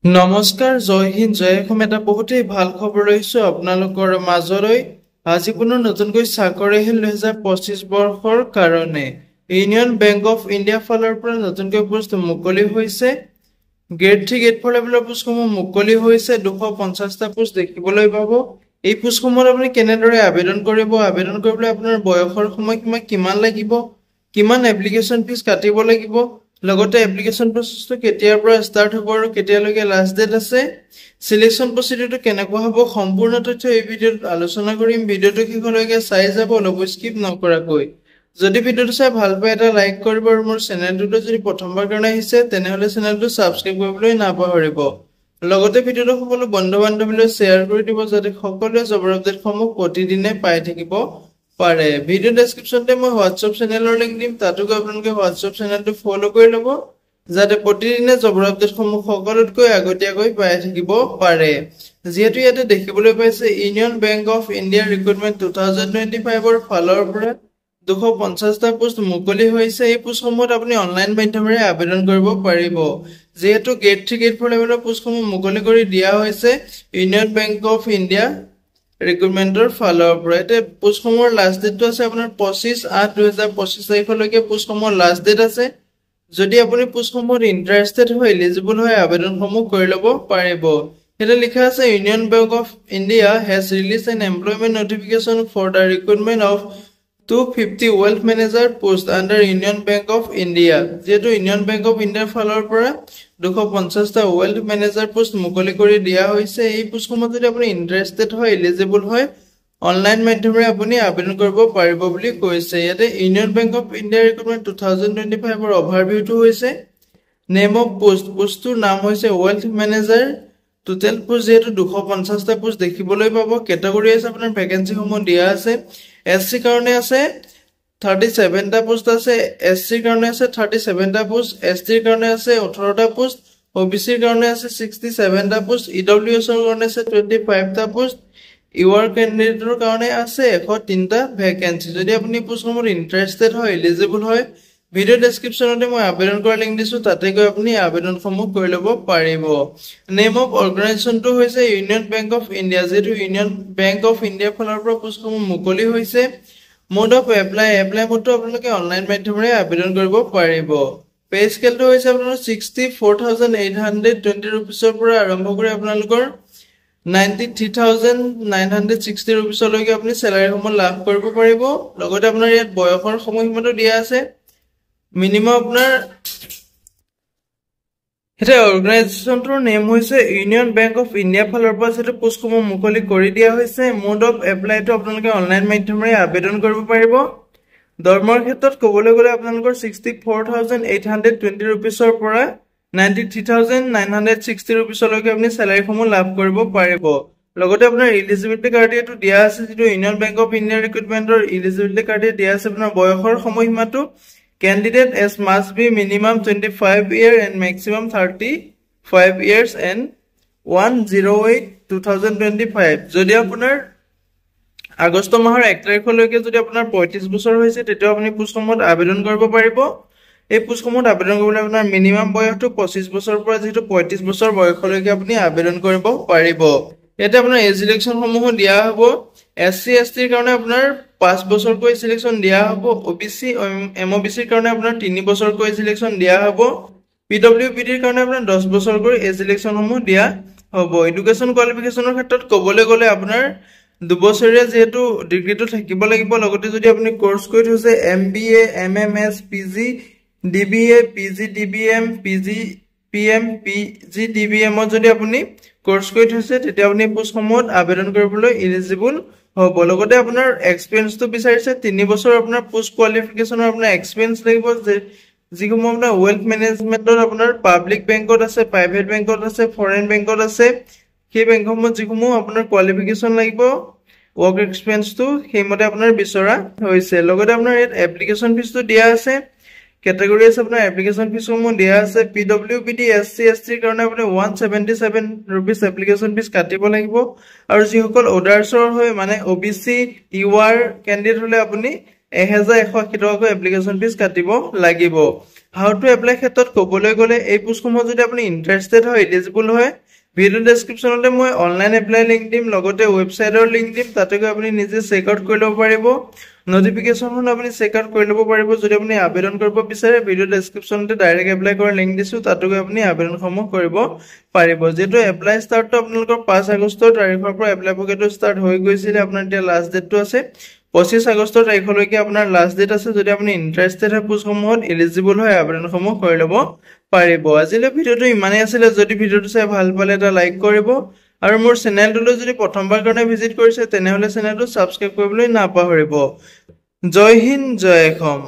নমস্কাৰ জয় হিন্দ জয় অসম এটা বহুতেই ভাল খবৰ লৈছো আপোনালোকৰ মাজলৈ আজি পুনৰ নতুনকৈ চাকৰি আহিল 2025 বৰ্ষৰ কাৰণে ইউনিয়ন বেংক অফ ইণ্ডিয়া ফালৰ পৰা নতুনকৈ পোষ্ট মুকলি হৈছে গ্ৰেড 3 গ্ৰেড 4 লেভেলৰ পোষ্টসমূহ মুকলি হৈছে 250টা পোষ্ট দেখিবলৈ পাব এই পোষ্টসমূহত আপুনি কেনেদৰে আবেদন কৰিব আবেদন কৰিবলৈ আপোনাৰ বয়সৰ সময় কিমান লাগিব কিমান এপ্লিকেশন ফিজ কাটিব লাগিব লগতে এপ্লিকেশন প্ৰসেসটো কেতিয়াৰ পৰা ষ্টাৰ্ট হ'ব আৰু কেতিয়ালৈকে লাষ্ট ডেট আছে সিলেকশন প্ৰসিডিউৰটো কেনেকুৱা হ'ব সম্পূৰ্ণ তথ্য এই ভিডিঅ'ত আলোচনা কৰিম ভিডিঅ'টো শেষলৈকে চাই যাব অলপ স্কিপ নকৰাকৈ যদি ভিডিঅ'টো চাই ভাল পায় এটা লাইক কৰিব আৰু মোৰ চেনেলটো যদি প্ৰথমবাৰ কাৰণে আহিছে তেনেহলে চেনেলটো সাবস্ক্ৰাইব কৰিবলৈ নাপাহৰিব লগতে ভিডিঅ'টো সকলো বন্ধু-বান্ধৱীলৈ শ্বেয়াৰ কৰি দিব যাতে সকলোৱে জবৰ আপডেটসমূহ প্ৰতিদিনে পাই থাকিব পাৰে ভিডিও ডেসক্ৰিপচনতে মই WhatsApp চেনেলৰ লিংক দিম তাতো আপোনালোকে WhatsApp চেনেলটো ফলো কৰি লব যাতে প্ৰতিদিনে জবৰ আপডেটসমূহ সকলোতকৈ আগতীয়াকৈ পাই থাকিব পাৰে যেহেতু ইয়াতে দেখিবলৈ পাইছে union bank of India recruitment 2025 ৰ ফালৰ পৰা 250টা পোষ্ট মুকলি হৈছে এই পোষ্টসমূহত আপুনি অনলাইন মাধ্যমেৰে আবেদন কৰিব পাৰিব যেহেতু গ্ৰেড 3 গ্ৰেড 4 লেভেলৰ পোষ্টসমূহ মুকলি কৰি দিয়া হৈছে ইউনিয়ন বেংক অফ ইণ্ডিয়া ৰিক্ৰুটমেন্টৰ ফালৰ পৰা এতে পোষ্টসমূহৰ লাষ্ট ডেটটো আছে আপোনাৰ 25/8/2025 তাৰিখলৈকে পোষ্টসমূহৰ লাষ্ট ডেট আছে যদি আপুনি পোষ্টসমূহত ইন্টাৰেষ্টেড হয় এলিজিবল হয় আবেদনসমূহ কৰি ল'ব পাৰিব এটা লিখা আছে union bank of India has released an employment notification for the recruitment of 250 wealth manager post under Union Bank of India যেটো Union Bank of India ফালৰ পৰা 250টা wealth manager post মুকলি কৰি দিয়া হৈছে এই পোষ্টসমূহত যদি আপুনি ইন্টাৰেষ্টেড হয় এলিজিবল হয় অনলাইন মাধ্যমেৰে আপুনি আবেদন কৰিব পাৰিব বুলি কৈছে ইয়াতে union bank of India recruitment 2025 ৰ অভাৰভিউটো হৈছে নেম অফ পোষ্টৰ নাম হৈছে wealth manager টোটাল পোষ্ট যেটো 250টা পোষ্ট দেখিবলৈ পাব ক্যাটাগৰী আছে আপোনাৰ ভ্যাকেন্সি সমূহ দিয়া আছে এসসি কাৰণে আছে 37টা পোষ্ট আছে এসসি কাৰণে আছে 37টা পোষ্ট এসটি কাৰণে আছে 18টা পোষ্ট ওবিসি কাৰণে আছে 67টা পোষ্ট ইডব্লিউএছ ৰ কাৰণে আছে 25টা পোষ্ট ইউআৰ ক্যান্ডিডেটৰ কাৰণে আছে 103টা ভ্যাকেন্সি যদি আপুনি পোষ্টসমূহত ইন্টাৰেষ্টেড হয় এলিজিবল হয় ভিডিও ডেসক্ৰিপচনতে মই আবেদন কৰা লিংক দিছো তাতে গৈ আপুনি আবেদনসমূহ কৰি ল'ব পাৰিব নেম অফ অৰ্গানাইজেচনটো হৈছে ইউনিয়ন বেংক অফ ইণ্ডিয়া যেটো ইউনিয়ন বেংক অফ ইণ্ডিয়া ফালৰ পৰা পোষ্টসমূহ মুকলি হৈছে মোড অফ এপ্লাই মোডটো আপোনালোকে অনলাইন মাধ্যমেৰে আবেদন কৰিব পাৰিব পে স্কেলটো হৈছে আপোনাৰ 64820 ৰুপিছৰ পৰা আৰম্ভ কৰি আপোনালোকৰ 93960 ৰুপিছলৈকে আপুনি স্যালাৰিসমূহ লাভ কৰিব পাৰিব লগতে আপোনাৰ ইয়াত বয়সৰ সময়সীমাটো দিয়া আছে মিনিমাম আপোনাৰ এটা অৰ্গানাইজেচনটোৰ নেম হৈছে ইউনিয়ন বেংক অফ ইণ্ডিয়া ফালৰ পৰা যেটো পোষ্টসমূহ মুকলি কৰি দিয়া হৈছে মোড অফ এপ্লাইটো আপোনালোকে অনলাইন মাধ্যমেৰে আবেদন কৰিব পাৰিব দৰমহাৰ ক্ষেত্ৰত ক'বলৈ গ'লে আপোনালোকৰ 64820 ৰুপিছৰ পৰা 93960 ৰুপিছলৈকে আপুনি স্যালাৰিসমূহ লাভ কৰিব পাৰিব লগতে আপোনাৰ এলিজিবিলিটি ক্ৰাইটেৰিয়াটো দিয়া আছে যেটো ইউনিয়ন বেংক অফ ইণ্ডিয়া ৰিক্ৰুটমেন্টৰ এলিজিবিলিটি ক্ৰাইটেৰিয়া দিয়া আছে আপোনাৰ বয়সৰ সময়সীমাটো candidate as must be minimum 25 years and maximum 35 years and 108/2025 যদি আপোনাৰ আগষ্ট মাহৰ 1 তাৰিখলৈকে যদি আপোনাৰ 35 বছৰ হৈছে তেতিয়া আপুনি পোষ্টসমূহত আবেদন কৰিব পাৰিব এই পোষ্টসমূহত আবেদন কৰিবলৈ আপোনাৰ মিনিমাম বয়সটো 25 বছৰৰ পৰা যেটো 35 বছৰ বয়সলৈকে আপুনি আবেদন কৰিব পাৰিব এটা আপোনাৰ এজ সিলেকশন সমূহ দিয়া হ'ব এসসি এসটিৰ কাৰণে আপোনাৰ 5 বছৰকৈ সিলেকশন দিয়া হ'ব ওবিসি এমওবিসিৰ কাৰণে আপোনাৰ 3 বছৰকৈ সিলেকশন দিয়া হ'ব পিডব্লিউপিডিৰ কাৰণে আপোনাৰ 10 বছৰকৈ এজ সিলেকশন সমূহ দিয়া হ'ব এডুকেশন কোৱালিফিকেশনৰ ক্ষেত্ৰত ক'বলৈ গ'লে আপোনাৰ 2 বছৰীয়া যেহেতু ডিগ্ৰীটো থাকিব লাগিব লগতে যদি আপুনি কোৰ্স কৰি থৈছে MBA MMS PG DBA PG dBm PG PM PG dBm যদি আপুনি কোৰ্স কৰি থৈছে তেতিয়া আপুনি পোষ্টসমূহত আবেদন কৰিবলৈ এলিজিবল হ'ব লগতে আপোনাৰ এক্সপেৰিয়েন্সটো বিচাৰিছে 3 বছৰ আপোনাৰ পোষ্ট কোৱালিফিকেশনৰ আপোনাৰ এক্সপেৰিয়েন্স লাগিব যিসমূহ আপোনাৰ ওয়েলথ মেনেজমেন্টত আপোনাৰ পাবলিক বেংকত আছে প্ৰাইভেট বেংকত আছে ফৰেন বেংকত আছে সেই বেংকসমূহত যিসমূহ আপোনাৰ কোৱালিফিকেশন লাগিব ওয়াৰ্ক এক্সপেৰিয়েন্সটো সেইমতে আপোনাৰ বিচৰা হৈছে লগতে আপোনাৰ ইয়াত এপ্লিকেশন ফিজটো দিয়া আছে ক্যাটাগৰী আছে আপোনাৰ এপ্লিকেশন ফিজ সমূহ দিয়া আছে পিডব্লিউপিডি এসসি এসটিৰ কাৰণে আপুনি 177 ৰুপিছ এপ্লিকেশন ফিজ কাটিব লাগিব আৰু যিসকল অৰ্ডাৰছৰ হয় মানে ওবিসি ইউআৰ ক্যান্ডিডেট হলে আপুনি 1180 টকাকৈ এপ্লিকেশন ফিজ কাটিব লাগিব হাউ টু এপ্লাই ক্ষেত্ৰত ক'বলৈ গ'লে এই পোষ্টসমূহত যদি আপুনি ইণ্টাৰেষ্টেড হয়, এলিজিবল হয়, ভিডিঅ' ডেছক্ৰিপশ্যনতে মই অনলাইন এপ্লাই লিংক দিম, লগতে ৱেবছাইটৰ লিংক দিম, তাতে গৈ আপুনি নিজে চেক আউট কৰি ল'ব পাৰিব। নটিফিকেশ্যনখন আপুনি চেক আউট কৰি ল'ব পাৰিব। যদি আপুনি আবেদন কৰিব বিচাৰে, ভিডিঅ' ডেছক্ৰিপশ্যনতে ডাইৰেক্ট এপ্লাই কৰাৰ লিংক দিছোঁ, তাতো গৈ আপুনি আবেদনসমূহ কৰিব পাৰিব। যিহেতু এপ্লাই ষ্টাৰ্টটো আপোনালোকৰ 5 আগষ্টৰ তাৰিখৰ পৰা এপ্লাই প্ৰক্ৰিয়াটো ষ্টাৰ্ট হৈ গৈছিলে, আপোনাৰ এতিয়া লাষ্ট ডেটটো আছে 25 আগষ্টৰ তাৰিখলৈকে আপোনাৰ লাষ্ট ডেট আছে। যদি আপুনি ইণ্টাৰেষ্টেড হয় পোষ্টসমূহত, এলিজিবল হয়, আবেদনসমূহ কৰি ল'ব পাৰিব। আজিলৈ ভিডিঅ'টো ইমানেই আছিলে। যদি ভিডিঅ'টো চাই ভাল পালে এটা লাইক কৰিব, আৰু মোৰ চেনেলটোলৈ যদি প্ৰথমবাৰ কাৰণে ভিজিট কৰিছে, তেনেহ'লে চেনেলটো ছাবস্ক্ৰাইব কৰিবলৈ নাপাহৰিব। জয় হিন্দ, জয় অসম।